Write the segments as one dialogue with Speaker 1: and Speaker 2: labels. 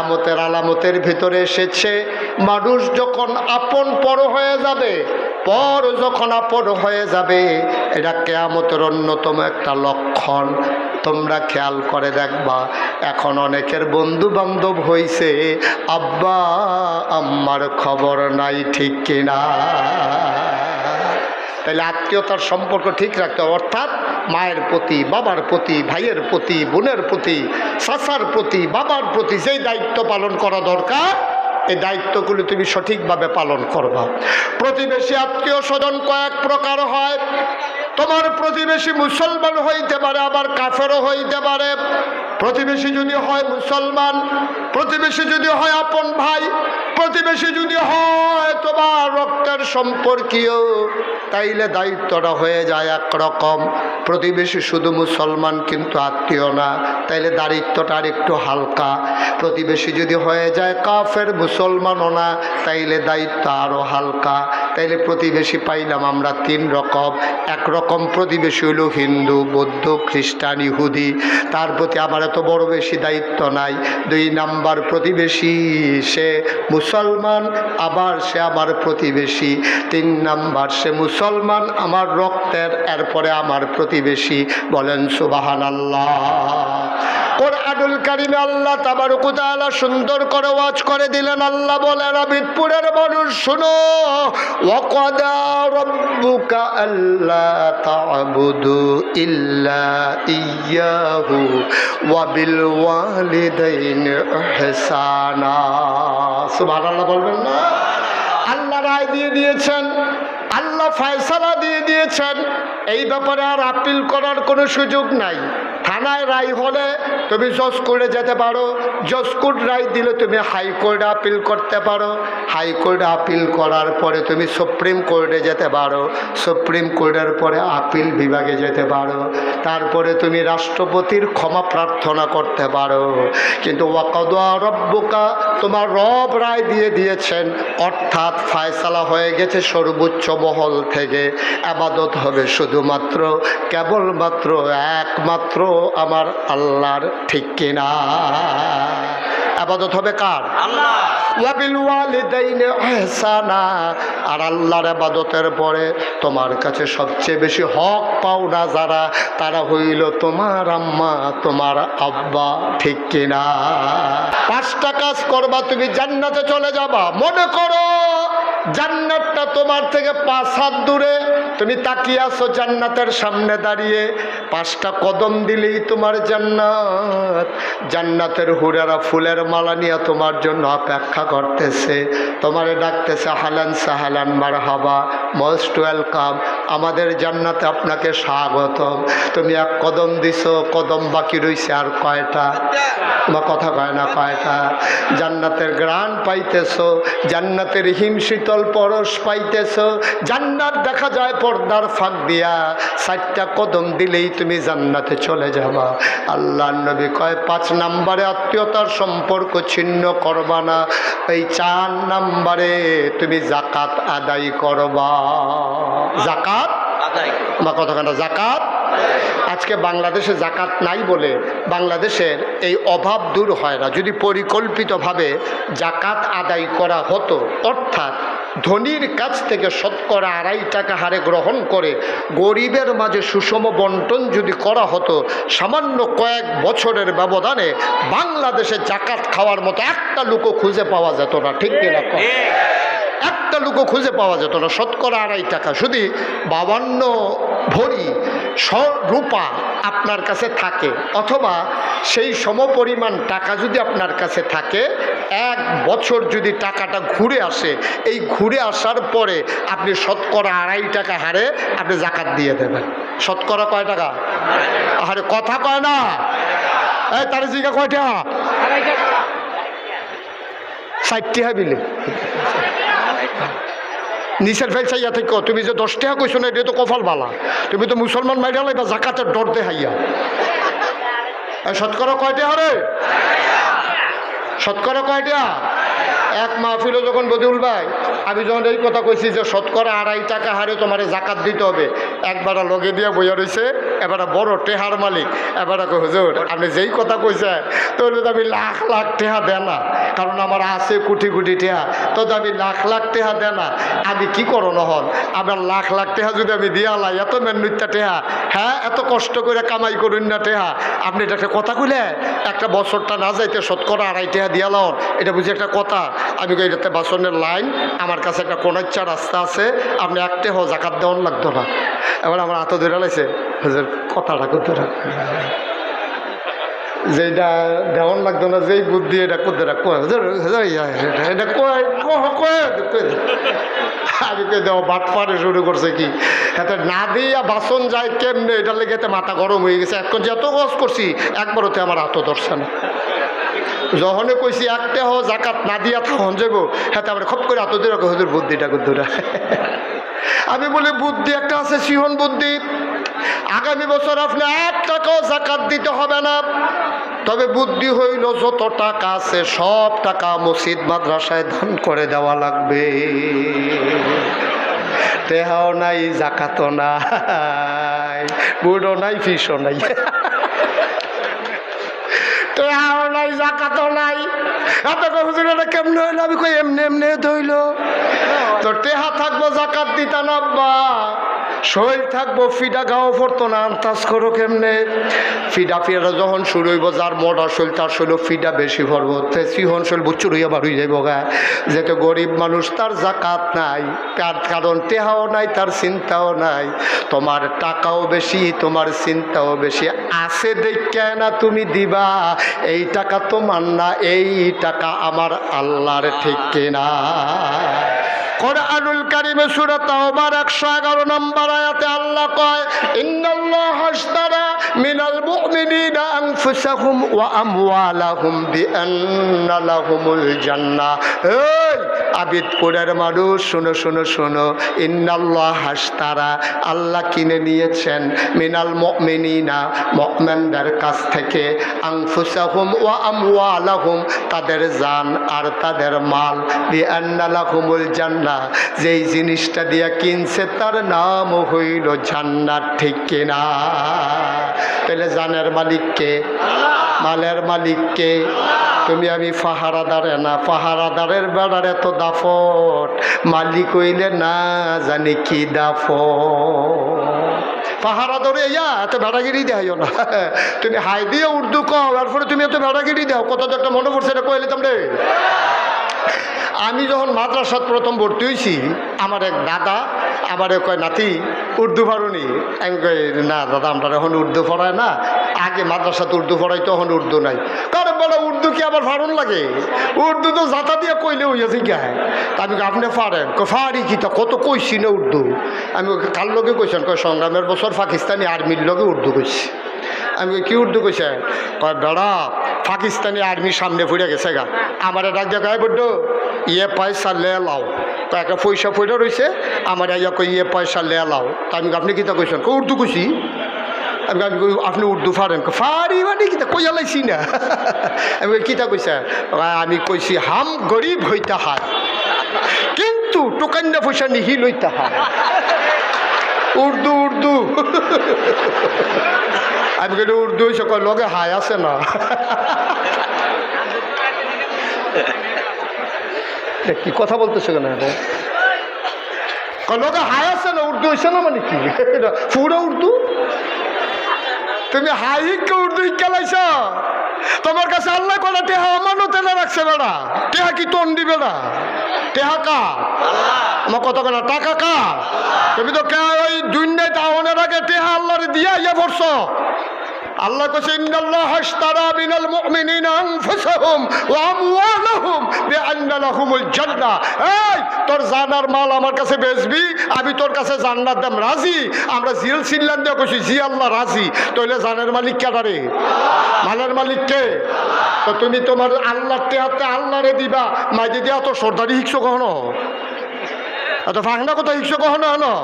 Speaker 1: কিয়ামতের আলামতের ভিতরে এসেছে, মানুষ যখন আপন পর হয়ে যাবে, পর যখন আপন হয়ে যাবে, এটা কিয়ামতের অন্যতম একটা লক্ষণ। তোমরা খেয়াল করে দেখবা, এখন অনেকের বন্ধু বান্ধব হইছে, আব্বা আম্মার খবর নাই, ঠিক কিনা? তাহলে আত্মীয়তার সম্পর্ক ঠিক রাখতে হবে, অর্থাৎ মায়ের প্রতি, বাবার প্রতি, ভাইয়ের প্রতি, বোনের প্রতি, চাচার প্রতি, বাবার প্রতি যেই দায়িত্ব পালন করা দরকার, এই দায়িত্বগুলো তুমি সঠিকভাবে পালন করবা। প্রতিবেশী আত্মীয় স্বজন কয়েক প্রকার হয়। তোমার প্রতিবেশী মুসলমান হইতে পারে, আবার কাফেরও হইতে পারে। প্রতিবেশী যদি হয় মুসলমান, প্রতিবেশী যদি হয় আপন ভাই, প্রতিবেশী যদি হয় তোমার রক্তের সম্পর্কীয়, তাইলে দায়িত্বটা হয়ে যায় একরকম। প্রতিবেশী শুধু মুসলমান কিন্তু আত্মীয় না, তাইলে দায়িত্বটা আর একটু হালকা। প্রতিবেশী যদি হয়ে যায় কাফের, মুসলমানও না, তাইলে দায়িত্ব আরও হালকা। তাইলে প্রতিবেশী পাইলাম আমরা তিন রকম। একরকম প্রতিবেশী হলো হিন্দু, বৌদ্ধ, খ্রিস্টান, ইহুদি, তার প্রতি আমার এত বড় বেশি দায়িত্ব নাই। দুই নাম্বার প্রতিবেশী, সে মুসলমান, আবার সে আমার প্রতিবেশী। তিন নাম্বার, সে মুসলমান আমার রক্তের, এরপরে আমার প্রতিবেশী। বলেন সুবহানাল্লাহ। কোরআনুল কারীমে আল্লাহ তাবারক ওয়া তাআলা সুন্দর করে ওয়াজ করে দিলেন। আল্লাহ বলেন, আবিদপুরের মানুষ শুনো, ওয়া ক্বাদা রাব্বুকা আল্লা তা'বুদু ইল্লা ইয়্যাহু ওয়া বিল ওয়ালিদাইনি ইহসানা। সুবহানাল্লাহ বলবেন না? আল্লাহ রায় দিয়ে দিয়েছেন, আল্লাহ ফয়সালা দিয়ে দিয়েছেন, এই ব্যাপারে আর আপিল করার কোনো সুযোগ নাই। থানায় রায় হলে তুমি জজ কোর্টে যেতে পারো, জজ কোর্ট রায় দিলে তুমি হাইকোর্টে আপিল করতে পারো, হাইকোর্টে আপিল করার পরে তুমি সুপ্রিম কোর্টে যেতে পারো, সুপ্রিম কোর্টের পরে আপিল বিভাগে যেতে পারো, তারপরে তুমি রাষ্ট্রপতির ক্ষমা প্রার্থনা করতে পারো। কিন্তু ওয়াকাদা রব্বুকা, তোমার রব রায় দিয়ে দিয়েছেন, অর্থাৎ ফয়সালা হয়ে গেছে সর্বোচ্চ মহল থেকে। ইবাদত হবে শুধুমাত্র, কেবলমাত্র, একমাত্র আমার আল্লাহর, ঠিক কিনা? ইবাদত হবে কার? আল্লাহ। ওয়া বিল ওয়ালিদাইনি ইহসানা, আর আল্লাহর ইবাদতের পরে তোমার কাছে সবচেয়ে বেশি হক পাওনা যারা, তারা হইল তোমার আম্মা, তোমার আব্বা, ঠিক কিনা? পাঁচটা কাজ করবা, তুমি জান্নাতে চলে যাবা। মনে করো জান্নাতটা তোমার থেকে 5 হাত দূরে, তুমি তাকিয়ে আছো জান্নাতের সামনে দাঁড়িয়ে, 5টা কদম দিলেই তোমার জান্নাত। জান্নাতের হুরেরা ফুলের মালা নিয়ে তোমার জন্য অপেক্ষা করতেছে, তোমারে ডাকতেছে, হালান সাহালান মারহাবা, মোস্ট ওয়েলকাম, আমাদের জান্নাতে আপনাকে স্বাগতম। তুমি এক কদম দিছো, কদম বাকি রইছে আর কয়টা? বা কথা কয় না, কয়টা? জান্নাতের গ্রাণ পাইতেছো, জান্নাতের হিমশীতল পরশ পাইতেছো, জান্নাত দেখা যায় পর্দার ফাঁক দিয়া। 4টা কদম দিলেই তুমি জান্নাতে চলে যাবা। আল্লাহর নবী কয় 5 নম্বরে আত্মীয়তার সম্পর্ক ছিন্ন করবা না, এই 4 নম্বরে তুমি যাকাত আদায় করবা। যাকাত আদায়, বা কথা কেন? যাকাত। আজকে বাংলাদেশে যাকাত নাই বলে বাংলাদেশের এই অভাব দূর হয় না। যদি পরিকল্পিতভাবে যাকাত আদায় করা হতো, অর্থাৎ ধনীর কাছ থেকে শতকরা 2.5 টাকা হারে গ্রহণ করে গরিবের মাঝে সুষম বন্টন যদি করা হতো, সামান্য কয়েক বছরের ব্যবধানে বাংলাদেশে যাকাত খাওয়ার মতো একটা লোকও খুঁজে পাওয়া যেত না, ঠিক কিনা? একটা লোকও খুঁজে পাওয়া যেত না। শতকরা 2.5 টাকা, শুধু 52 ভরি রূপা আপনার কাছে থাকে, অথবা সেই সমপরিমাণ টাকা যদি আপনার কাছে থাকে, 1 বছর যদি টাকাটা ঘুরে আসে, এই ঘুরে আসার পরে আপনি শতকরা 2.5 টাকা হারে আপনি যাকাত দিয়ে দেবেন। শতকরা কয় টাকা? আরে কথা কয় না, এই তার জিগা কয় টাকা? 60 টাকা বিলে নিচের ফেল চাইয়া থেকে তুমি যে 10 টাকা কইছো না, এটা তো কপাল বালা, তুমি তো মুসলমান মাইরা লাইবা যাকাতের ডর দেখাইয়া। শতকরা কয়টা হারে? শতকরা কয়টা? এক মাহফিলে যখন বদিউল ভাই আমি যখন এই কথা কইছি যে শতকরা 2.5 টাকা হারে তোমার জাকাত দিতে হবে, একবার লগে দিয়ে বইয়া রয়েছে, এবার বড় টেহার মালিক, এবার হুজুর আপনি যেই কথা কইছেন তাহলে তো আমি লাখ লাখ টেহা দেয় না, কারণ আমার আছে কোটি কোটি টেহা, তো আমি লাখ লাখ টেহা দেয় না, আমি কি করো নহল আমার লাখ লাখ টেহা যদি আমি দিয়া লাই, এত মেনুত্যা টেহা, হ্যাঁ এত কষ্ট করে কামাই করুন না টেহা, আপনি এটা একটা কথা কইলে একটা বছরটা না যাইতে শতকরা 2.5 টাকা দিয়া লন, এটা বুঝি একটা কথা? আমি কই এটাতে বাসনের লাইন, আমার কাছে একটা কোনাচ্চা রাস্তা আছে, আপনি একটা জাকাত দেওয়ান লাগতো না। এবার আমার হাতে ধরে লাইছে, হুজুর কথাটা করতে যেটা দেওয়ান লাগতো না, যেই বুদ্ধি এটা করতে এটা আমি কে দেওয়া বাট পারে শুরু করছে কি এতে না দিয়া বাসন যায় কেমনে, এটার লেগে মাথা গরম হয়ে গেছে। এখন যত কষ্ট করছি একবারতে আমার হাতও ধরছে না। যখনে কইছি একটা জাকাত না দিয়া তখন যাবো, হাতে আমরা খপ করে হাত ধরে হুজুর বুদ্ধিটা করতে। আমি বলি বুদ্ধি একটা আছে, সিহন বুদ্ধি। আগামী বছর আপনি 1 টাকাও জাকাত দিতে হবে না, তবে বুদ্ধি হইল যত টাকা আছে সব টাকা মসজিদ মাদ্রাসায় দান করে দেওয়া লাগবে। টেহাও নাই, জাকাতও নাই, বুড়ো নাই, ফিসও নাই, টেহাও নাই, জাকাতও নাই। এত হুজুর এটা কেমনে হইলো? আমি কই এমনি এমনি ধইল তো টেহা থাকবো জাকাত দিতা না, বা শরীর থাকবো ফিডা গাও পড়তো না, আন্তাজ করো কেমনে? ফিডা ফিডা যখন শুরু হইব, যার মোটা শরীর তার শরীর ফিডা বেশি ভরবো, সিহন শরীর বুচ্চুর হইয়া বার হয়ে যাইব গা। যেহেতু গরিব মানুষ তার জাকাত নাই, কারণ টেহাও নাই, তার চিন্তাও নাই। তোমার টাকাও বেশি, তোমার চিন্তাও বেশি, আছে দেখে না তুমি দিবা, এই টাকা তোমার না, এই টাকা আমার আল্লাহর, ঠিক কিনা? কোরআনুল কারীমে সূরা তাওবার 111 নম্বর আয়াতে আল্লাহ কয়, ইন্নাল্লাহা আশতারা মিনাল মুমিনিনা আনফুসাহুম ওয়া আমওয়ালাহুম বিআন্না লাহুমুল জান্নাহ। এই আবিদপুরের মানুষ শোনো শোনো শোনো, ইন্নাল্লাহা আশতারা, আল্লাহ কিনে নিয়েছেন, মিনাল মুমিনিনা, মুমিনদের কাছ থেকে, আনফুসাহুম ওয়া আমওয়ালাহুম, তাদের জান আর তাদের মাল, বিআন্না লাহুমুল জান্নাহ, যেই জিনিসটা দিয়া কিনছে তার নাম হইল জান্নাত, ঠিক কিনা? তাহলে জানের মালিককে, মালের মালিককে, তুমি আমি পাহারাদারে না, পাহারাদারের বেড়ার এত দাফট, মালিক হইলে না জানি কি দাফট। পাহারাদারে ইয়া এত বেড়াগিরি দেয় না, তুমি হাই দিয়ে উর্দু কও, এরপরে তুমি এত বেড়াগিরি দাও, কত একটা মনে পড়ছে এটা কইলে তোমরা। আমি যখন মাদ্রাসাত প্রথম ভর্তি হয়েছি, আমার এক দাদা আমার কয়, নাতি উর্দু পড়ুনি? আমি কই না দাদা, আমরা এখন উর্দু পড়ায় না, আগে মাদ্রাসাতে উর্দু পড়াই, তখন উর্দু নাই। কারণ বলে উর্দু কি আবার ফারুন লাগে? উর্দু তো জাতা দিয়ে কইলে হইয়াছে গায়ে। তা আমি আপনি পারেন? ফারি কি তা কত কইছি না উর্দু। আমি কার লগে কইছেন? কয় সংগ্রামের বছর পাকিস্তানি আর্মির লগে উর্দু কইছি। আমি কি উর্দু কইছে? কয় বেড়া পাকিস্তানি আর্মি সামনে ফুটে গেছে গা, আমার ডাক দিয়ে কয় বড্ড ইয়ে পয়সা লে লাও, একটা পয়সা ফুটে রয়েছে, আমার ইয়া কই ইয়ে পয়সা লে লাও। তা আমি আপনি কিতা কইছেন? উর্দু কইছি। আমি আপনি উর্দু পারেন? ফারি মানে কিতা কইয়া লাইছি না। আমি কিতা কইছে? আমি কইছি হাম গরিব হইতে হয়, কিন্তু টোকান্না পয়সা নিহি লইতে হয়। উর্দু উর্দু। আমি কিন্তু উর্দু হয়েছে, কয় লগে হাই আছে না। কি কথা বলতেছে কেন? লগে হাই আছে না, উর্দু হয়েছে না মানে কি? পুরো উর্দু। তুমি হাই হিক্কা উর্দু হিক্কা লাইছ, তোমার কাছে আল্লাহ কলা টেহা আমানতে না রাখছে বেড়া। টেহা কি তোন দিবে না? টেহা কা আমার কত কেনা টাকা কা? তুমি তো কে ওই দুনিয়ায় তাহনের আগে টেহা আল্লাহরে দিয়া ইয়া পড়ছ। আল্লাহ কইছে ইন্নাল্লাহা আশতারা মিনাল মুমিনিনা আনফুসাহুম ওয়া আমওয়ালাহুম বিআন্না লাহুমুল জান্নাহ। এই তোর জানার মাল আমার কাছে বেচবি, আমি তোর কাছে জান্নাত দাম রাজি। আমরা জিল সিল্লান দিয়ে কইছি জি আল্লাহ রাজি। তাহলে জানের মালিক কারে? মালের মালিক কে? তো তুমি তোমার আল্লাহর টেহাতে আল্লাহরে দিবা, মাইদি দিয়া তোর সর্দারি শিখছো কখনো? এত ফাঁকনা কথা শিখছো কখনো? হলো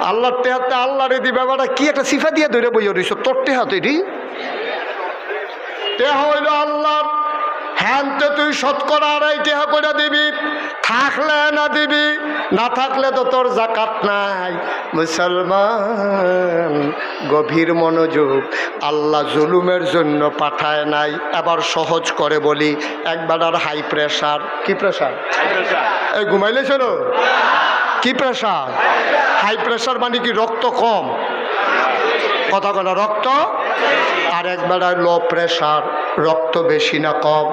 Speaker 1: আল্লাহর টেহাতে আল্লাহরে দিবা, বেটা কি একটা সিফা দিয়ে ধরে বইয়া রইছ তোর টেহাতে। এটি টেহা হইল আল্লাহর, হ্যাঁ তো তুই শতকরা 2.5 টাকা করে দিবি, থাকলে না দিবি, না থাকলে তো তোর জাকাত নাই। মুসলমান গভীর মনোযোগ, আল্লাহ জুলুমের জন্য পাঠায় নাই। এবার সহজ করে বলি, একবার আর হাই প্রেশার, কি প্রেশার? এই ঘুমাইলে শোনো, কি প্রেশার? হাই প্রেশার মানে কি রক্ত কম, কথা বলা রক্ত। আর একবার লো প্রেশার, রক্ত বেশি না কম?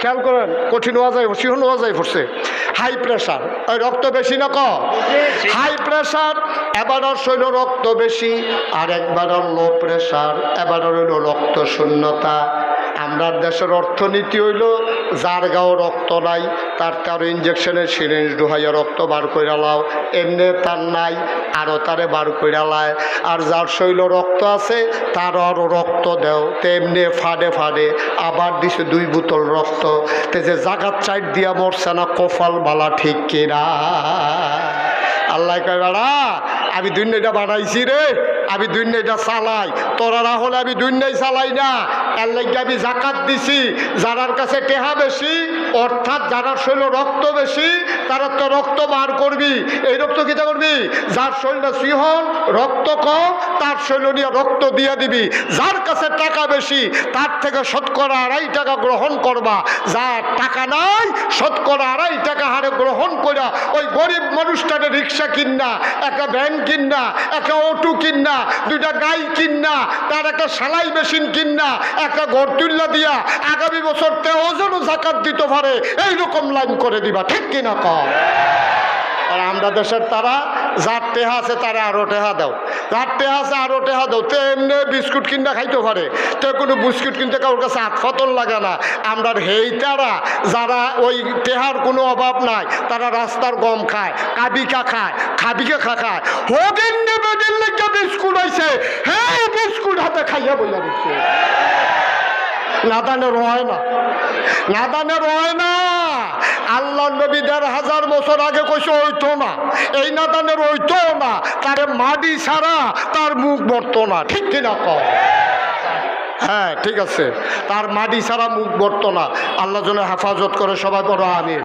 Speaker 1: খেয়াল করেন, কঠিন হওয়া যায়, শিহন হওয়া যায় পড়ছে। হাই প্রেশার, ওই রক্ত বেশি না কম? হাই প্রেশার এবার শৈল রক্ত বেশি, আর একবার লো প্রেশার এবার হইল রক্ত শূন্যতা। আমরা দেশের অর্থনীতি হইল যার গাও রক্ত নাই তার ইঞ্জেকশনের সিরিঞ্জ ঢুকাইয়া রক্ত বার কইরা লাও, এমনি তার নাই আরও তারে বার কইরা লায়। আর যার শৈল রক্ত আছে তার আরও রক্ত দেও, তেমনি ফাডে ফাডে আবার দিছে 2 বোতল রক্ত। তে যে জাগাত চাইট দিয়া মরছে না, কপাল বালা ঠিক কিনা? আল্লাহ কয় বেড়া আমি দুনিয়াটা বানাইছি রে, আমি দুনিয়াটা চালাই, তোরা না হলে আমি দুনিয়ায় চালাই না। এর লাগে আমি জাকাত দিছি। যারার কাছে টেহা বেশি, অর্থাৎ যারা শরীর রক্ত বেশি, তারা তো রক্ত বার করবি। এই রক্ত কিতা করবি? যার শরীরটা সিহন রক্ত কম, তার শরীর নিয়ে রক্ত দিয়ে দিবি। যার কাছে টাকা বেশি, তার থেকে শতকরা 2.5 টাকা গ্রহণ করবা। যার টাকা নাই, শতকরা 2.5 টাকা হারে গ্রহণ করা ওই গরিব মানুষটাকে রিক্সা কিনা, একটা ভ্যান কিনা, একটা অটো কিনা, 2টা গাই কিনা, তার একটা সেলাই মেশিন কিনা, একটা ঘর তুল্লা দিয়া আগামী বছর তেও যেন জাকাত দিতে পারে, এইরকম লাইন করে দিবা। ঠিক কিনা কম? আর আমরা দেশের তারা যার টেহা আছে তারা আরো টেহা দাও, যার টেহা আছে আরো টেহা দাও। তো এমনি বিস্কুট কিনতে খাইতে পারে, তো কোনো বিস্কুট কিনতে কারোর কাছে হাত ফতল লাগে না। আমরা হেই তারা যারা ওই টেহার কোনো অভাব নাই, তারা রাস্তার গম খায়, কাবিকা খায়, খাবিকা খায়। হোগেন বেদের লেগে বিস্কুট হয়েছে, হ্যাঁ বিস্কুট হাতে খাইয়া বইয়া দিচ্ছে। নাদানের হয় না, নাদানের হয় না। আল্লাহ নবী 1500 বছর আগে কইছে হইতো না, এই নাদানের হইতো না। তারে মাটি ছাড়া তার মুখ বর্ত না। ঠিক কিনা কম? হ্যাঁ ঠিক আছে, তার মাটি ছাড়া মুখ বর্ত না। আল্লাহ যেন হেফাজত করে, সবাই বড় আমিন।